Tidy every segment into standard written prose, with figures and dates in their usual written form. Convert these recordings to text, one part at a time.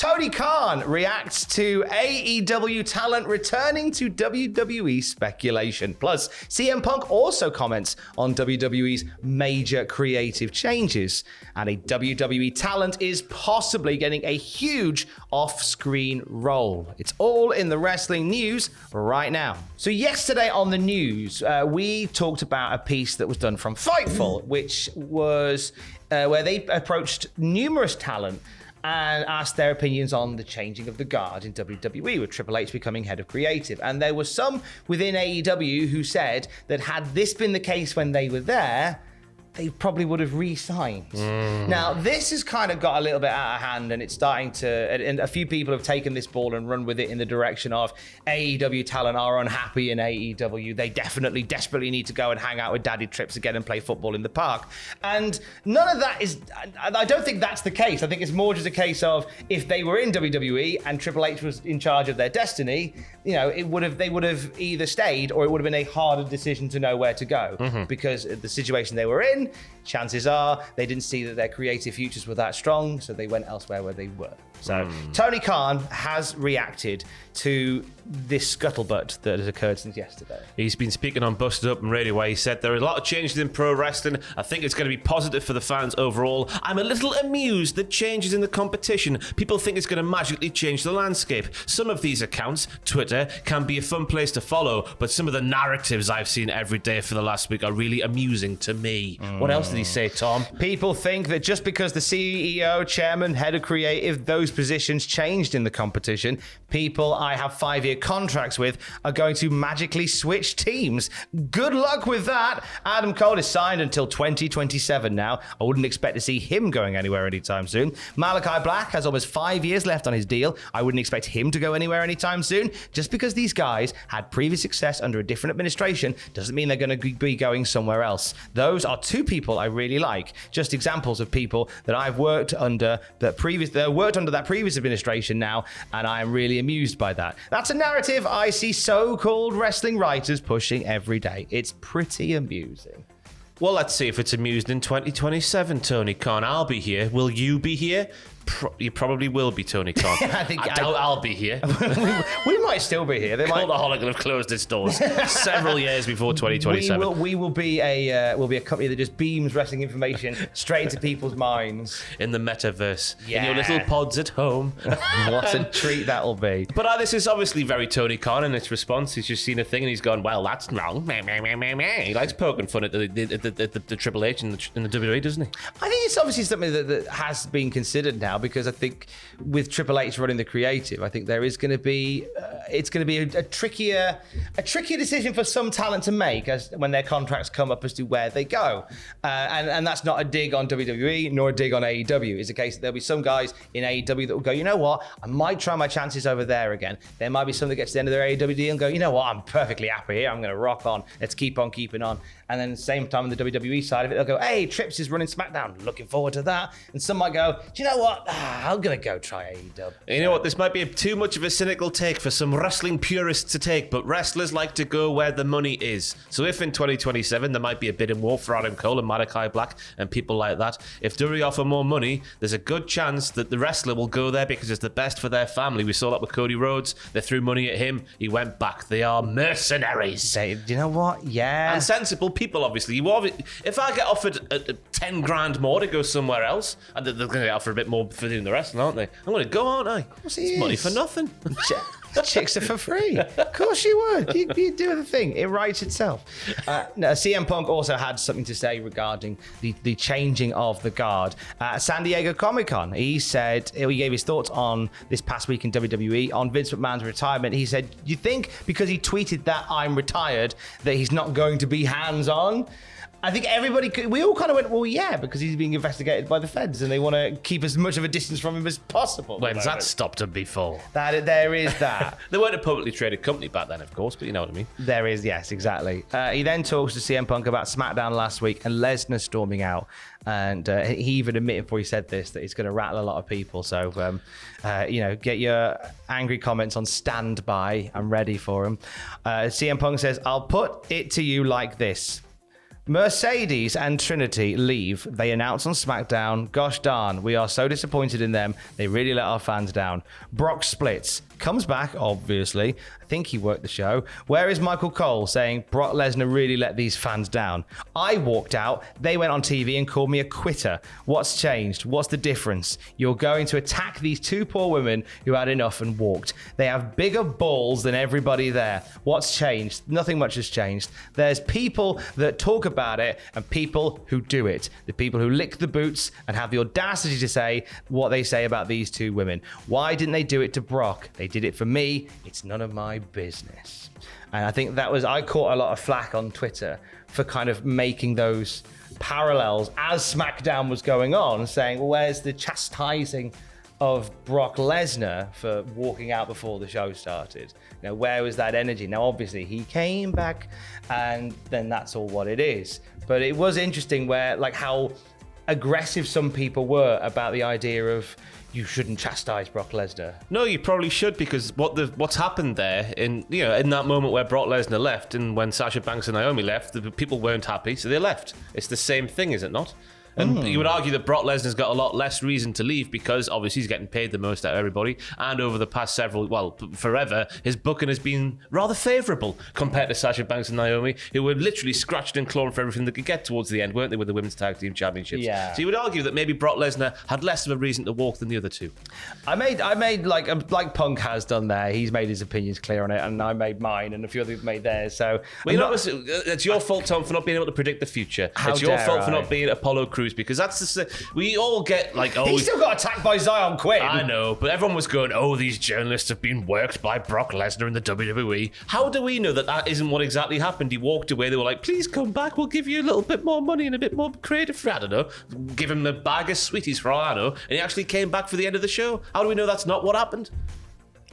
Tony Khan reacts to AEW talent returning to WWE speculation. Plus, CM Punk also comments on WWE's major creative changes. And a WWE talent is possibly getting a huge off-screen role. It's all in the wrestling news right now. So yesterday on the news, we talked about a piece that was done from Fightful, which was where they approached numerous talent and asked their opinions on the changing of the guard in WWE, with Triple H becoming head of creative. And there were some within AEW who said that had this been the case when they were there, they probably would have re-signed. Now, this has kind of got a little bit out of hand, and it's starting to, and a few people have taken this ball and run with it in the direction of AEW talent are unhappy in AEW. They definitely, desperately need to go and hang out with Daddy Trips again and play football in the park. And none of that is, I don't think that's the case. I think it's more just a case of if they were in WWE and Triple H was in charge of their destiny, you know, they would have either stayed or it would have been a harder decision to know where to go because the situation they were in, chances are they didn't see that their creative futures were that strong, so they went elsewhere where they were. So Tony Khan has reacted to this scuttlebutt that has occurred since yesterday. He's been speaking on Busted Up and Radio where he said there are a lot of changes in pro wrestling. I think it's going to be positive for the fans overall. I'm a little amused that changes in the competition. People think it's going to magically change the landscape. Some of these accounts, Twitter, can be a fun place to follow, but some of the narratives I've seen every day for the last week are really amusing to me. What else did he say, Tom? People think that just because the CEO, chairman, head of creative, those positions changed in the competition, people I have 5-year contracts with are going to magically switch teams. Good luck with that. Adam Cole is signed until 2027 now. I wouldn't expect to see him going anywhere anytime soon. Malachi Black has almost 5 years left on his deal. I wouldn't expect him to go anywhere anytime soon. Just because these guys had previous success under a different administration doesn't mean they're going to be going somewhere else. Those are two people I really like. Just examples of people that I've worked under that previous administration now, and I am really amused by that. That's a narrative I see so-called wrestling writers pushing every day. It's pretty amusing. Well, let's see if it's amused in 2027, Tony Khan. I'll be here. Will you be here? You probably will be, Tony Khan. I doubt I'll be here. we might still be here. Cultaholic will have closed its doors several years before 2027. We will be a company that just beams wrestling information straight into people's minds. In the metaverse. Yeah. In your little pods at home. What a treat that'll be. But this is obviously very Tony Khan in its response. He's just seen a thing and he's gone, well, that's wrong. He likes poking fun at the Triple H in the WWE, doesn't he? I think it's obviously something that has been considered now, because I think with Triple H running the creative, I think there is going to be it's going to be a trickier decision for some talent to make as when their contracts come up as to where they go, and that's not a dig on WWE nor a dig on AEW. It's a case that there'll be some guys in AEW that will go, you know what, I might try my chances over there again. There might be some that get to the end of their AEW deal and go, you know what, I'm perfectly happy here. I'm going to rock on. Let's keep on keeping on. And then at the same time on the WWE side of it, they'll go, hey, Trips is running SmackDown. Looking forward to that. And some might go, do you know what? I'm going to go try AEW. You know what? This might be too much of a cynical take for some wrestling purists to take, but wrestlers like to go where the money is. So if in 2027 there might be a bidding war for Adam Cole and Malachi Black and people like that, if WWE offer more money, there's a good chance that the wrestler will go there because it's the best for their family. We saw that with Cody Rhodes. They threw money at him. He went back. They are mercenaries. Do you know what? Yeah. And sensible people, obviously. If I get offered 10 grand more to go somewhere else, and they're going to get offered a bit more for doing the wrestling, aren't they? I'm going to go, aren't I? It's money for nothing. Chicks are for free. Of course you would. You do the thing. It writes itself. No, CM Punk also had something to say regarding the changing of the guard. San Diego Comic-Con, he gave his thoughts on this past week in WWE on Vince McMahon's retirement. He said, you think because he tweeted that I'm retired that he's not going to be hands-on? I think we all kind of went, well, yeah, because he's being investigated by the feds and they want to keep as much of a distance from him as possible. When's that stopped him before? There is that. They weren't a publicly traded company back then, of course, but you know what I mean. There is, yes, exactly. He then talks to CM Punk about SmackDown last week and Lesnar storming out. And he even admitted before he said this that it's going to rattle a lot of people. So, get your angry comments on standby. I'm ready for them. CM Punk says, I'll put it to you like this. Mercedes and Trinity leave. They announce on SmackDown, gosh darn, we are so disappointed in them. They really let our fans down. Brock splits. Comes back, obviously. I think he worked the show. Where is Michael Cole saying Brock Lesnar really let these fans down? I walked out. They went on TV and called me a quitter. What's changed? What's the difference? You're going to attack these two poor women who had enough and walked. They have bigger balls than everybody there. What's changed? Nothing much has changed. There's people that talk about it and people who do it. The people who lick the boots and have the audacity to say what they say about these two women. Why didn't they do it to Brock? They did it for me. It's none of my business. And I think I caught a lot of flack on Twitter for kind of making those parallels as SmackDown was going on, saying, well, where's the chastising of Brock Lesnar for walking out before the show started? You know, where was that energy? Now, obviously, he came back, and then that's all what it is. But it was interesting how aggressive some people were about the idea of you shouldn't chastise Brock Lesnar. No, you probably should, because what's happened there in that moment where Brock Lesnar left and when Sasha Banks and Naomi left, the people weren't happy, so they left. It's the same thing, is it not? And you would argue that Brock Lesnar's got a lot less reason to leave because obviously he's getting paid the most out of everybody. And over the past forever, his booking has been rather favourable compared to Sasha Banks and Naomi, who were literally scratched and clawing for everything they could get towards the end, weren't they, with the Women's Tag Team Championships? Yeah. So you would argue that maybe Brock Lesnar had less of a reason to walk than the other two. I made like Punk has done there. He's made his opinions clear on it, and I made mine, and a few others made theirs. So it's your fault, Tom, for not being able to predict the future. It's your fault for not being Apollo Crews, because that's we all get he still got attacked by Zion Quinn. I know, but everyone was going, these journalists have been worked by Brock Lesnar in the WWE. How do we know that isn't what exactly happened? He walked away. They were like, please come back. We'll give you a little bit more money and a bit more creative. I don't know. Give him a bag of sweeties for all I know. And he actually came back for the end of the show. How do we know that's not what happened?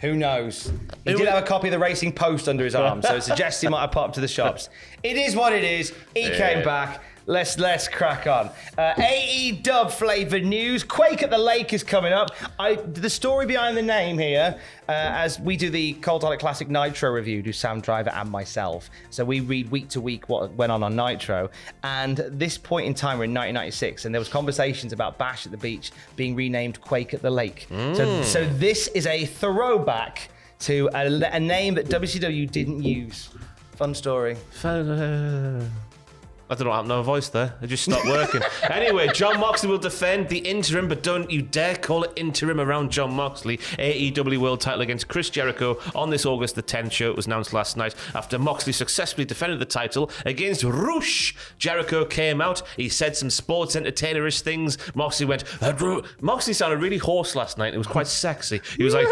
Who knows? He did have a copy of the Racing Post under his arm, so it suggests he might have popped to the shops. It is what it is. He came back. Let's crack on. AEW flavored news. Quake at the Lake is coming up. The story behind the name here, as we do the Cultaholic Classic Nitro review, do Sam Driver and myself. So we read week to week what went on Nitro. And at this point in time, we're in 1996, and there was conversations about Bash at the Beach being renamed Quake at the Lake. So this is a throwback to a name that WCW didn't use. Fun story. I don't know what happened to my voice there. It just stopped working. Anyway, Jon Moxley will defend the interim, but don't you dare call it interim around Jon Moxley. AEW World title against Chris Jericho on this August the 10th show. It was announced last night after Moxley successfully defended the title against Rush. Jericho came out. He said some sports entertainerish things. Moxley went... Moxley sounded really hoarse last night. It was quite sexy. He was like...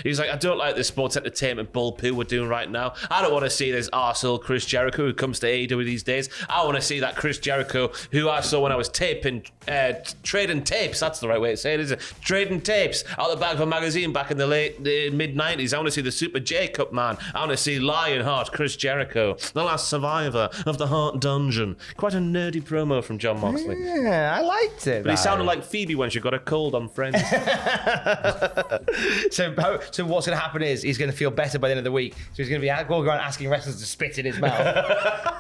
He was like, I don't like this sports entertainment bull poo we're doing right now. I don't want to see this arsehole Chris Jericho who comes to AEW these days. I want to see that Chris Jericho who I saw when I was trading tapes. That's the right way to say it, isn't it? Trading tapes out the back of a magazine back in the mid-90s. I want to see the Super J Cup man. I want to see Lionheart Chris Jericho, the last survivor of the Heart Dungeon. Quite a nerdy promo from Jon Moxley. Yeah, I liked it. But he sounded like Phoebe when she got a cold on Friends. So what's going to happen is he's going to feel better by the end of the week. So he's going to be going around asking wrestlers to spit in his mouth.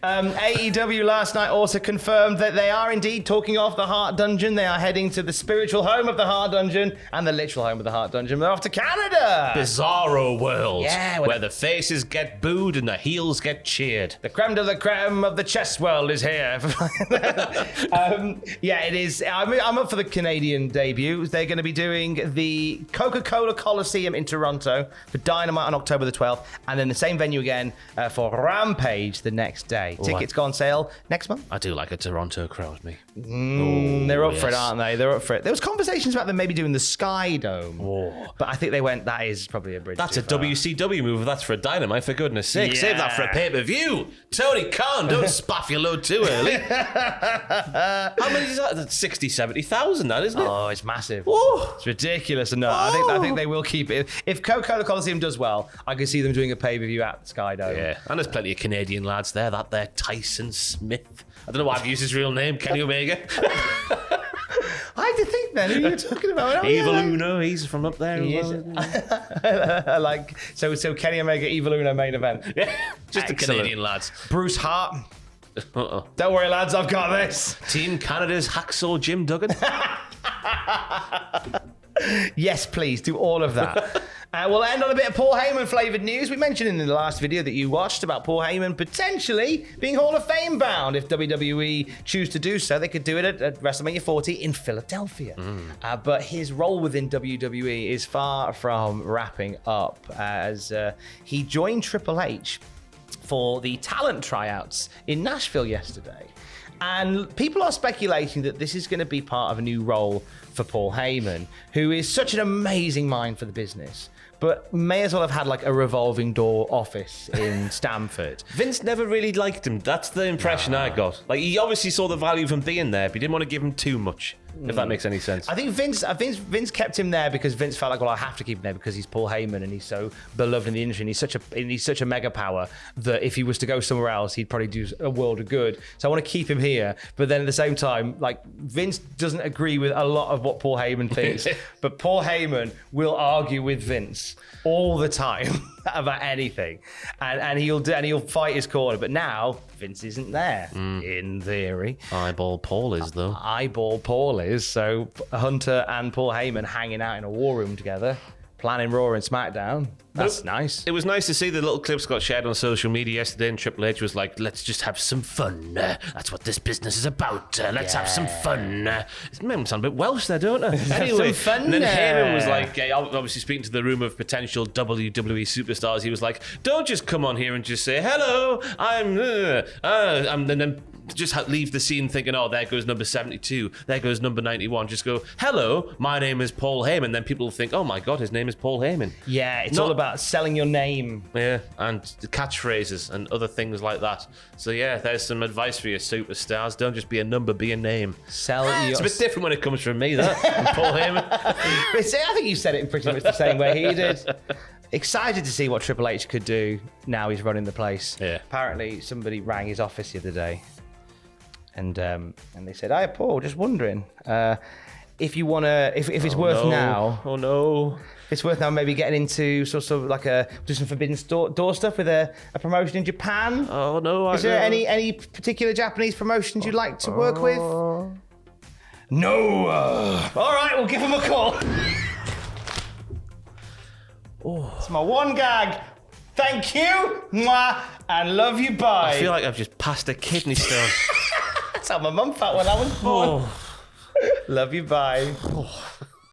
AEW last night also confirmed that they are indeed talking off the Heart Dungeon. They are heading to the spiritual home of the Heart Dungeon and the literal home of the Heart Dungeon. They're off to Canada. Bizarro world. Yeah, where the faces get booed and the heels get cheered. The creme de la creme of the chess world is here. Yeah, it is. I'm up for the Canadian debut. They're going to be doing the Coca-Cola Coliseum in Toronto for Dynamite on October the 12th, and then the same venue again for Rampage the next day. Tickets go on sale next month. I do like a Toronto crowd, me. They're up for it, aren't they? They're up for it. There was conversations about them maybe doing the Sky Dome, but I think they went, that is probably a bridge. That's a WCW move. That's for a Dynamite, for goodness sake. Yeah. Save that for a pay-per-view. Tony Khan, don't spaff your load too early. How many is that? That's 60, 70,000, that, isn't it? Oh, it's massive. Ooh. It's ridiculous. And no, I think they will keep it. If Coca-Cola Coliseum does well, I can see them doing a pay-per-view at the Sky Dome. Yeah, and there's plenty of Canadian lads there. That there Tyson Smith. I don't know why I've used his real name, Kenny Omega. I trying to think then who you were talking about. Evil Uno, he's from up there. He as is. well. Like so Kenny Omega, Evil Uno main event. Just the Excellent. Canadian lads. Bruce Hart. Don't worry, lads, I've got this. Team Canada's Hacksaw Jim Duggan. Yes, please, do all of that. We'll end on a bit of Paul Heyman flavoured news. We mentioned in the last video that you watched about Paul Heyman potentially being Hall of Fame bound. If WWE choose to do so, they could do it at WrestleMania 40 in Philadelphia. But his role within WWE is far from wrapping up as he joined Triple H for the talent tryouts in Nashville yesterday. And people are speculating that this is going to be part of a new role for Paul Heyman, who is such an amazing mind for the business, but may as well have had like a revolving door office in Stamford. Vince never really liked him. That's the impression I got. Like, he obviously saw the value of him being there, but he didn't want to give him too much, if that makes any sense. I think Vince kept him there because Vince felt like, well, I have to keep him there because he's Paul Heyman and he's so beloved in the industry and he's such a mega power that if he was to go somewhere else, he'd probably do a world of good. So I want to keep him here. But then at the same time, like, Vince doesn't agree with a lot of what Paul Heyman thinks, but Paul Heyman will argue with Vince all the time about anything, and he'll fight his corner. But now Vince isn't there, in theory. Eyeball Paul is, though. Eyeball Paul is. So Hunter and Paul Heyman hanging out in a war room together, planning Raw and SmackDown. That's nice. It was nice to see the little clips got shared on social media yesterday, and Triple H was like, let's just have some fun. That's what this business is about. Let's have some fun. It made me sound a bit Welsh there, don't I? Anyway, some fun and then there. Heyman was like, obviously speaking to the room of potential WWE superstars, he was like, don't just come on here and just say, hello, I'm and then just leave the scene thinking, oh, there goes number 72, there goes number 91. Just go, hello, my name is Paul Heyman. Then people will think, oh my God, his name is Paul Heyman. Yeah, it's all about selling your name. Yeah, and the catchphrases and other things like that. So yeah, there's some advice for your superstars. Don't just be a number, be a name. It's a bit different when it comes from me, that, from Paul Heyman. I think you said it in pretty much the same way he did. Excited to see what Triple H could do now he's running the place. Yeah. Apparently, somebody rang his office the other day, and they said, "Hi, Paul, just wondering if you want to, if it's worth now." Oh no. It's worth now maybe getting into sort of like do some Forbidden Door stuff with a promotion in Japan. Oh no. Is there any particular Japanese promotions you'd like to work with? No. All right, we'll give him a call. It's my one gag. Thank you, mwah, and love you, bye. I feel like I've just passed a kidney stone. That's how my mum felt when I was born. Love you, bye.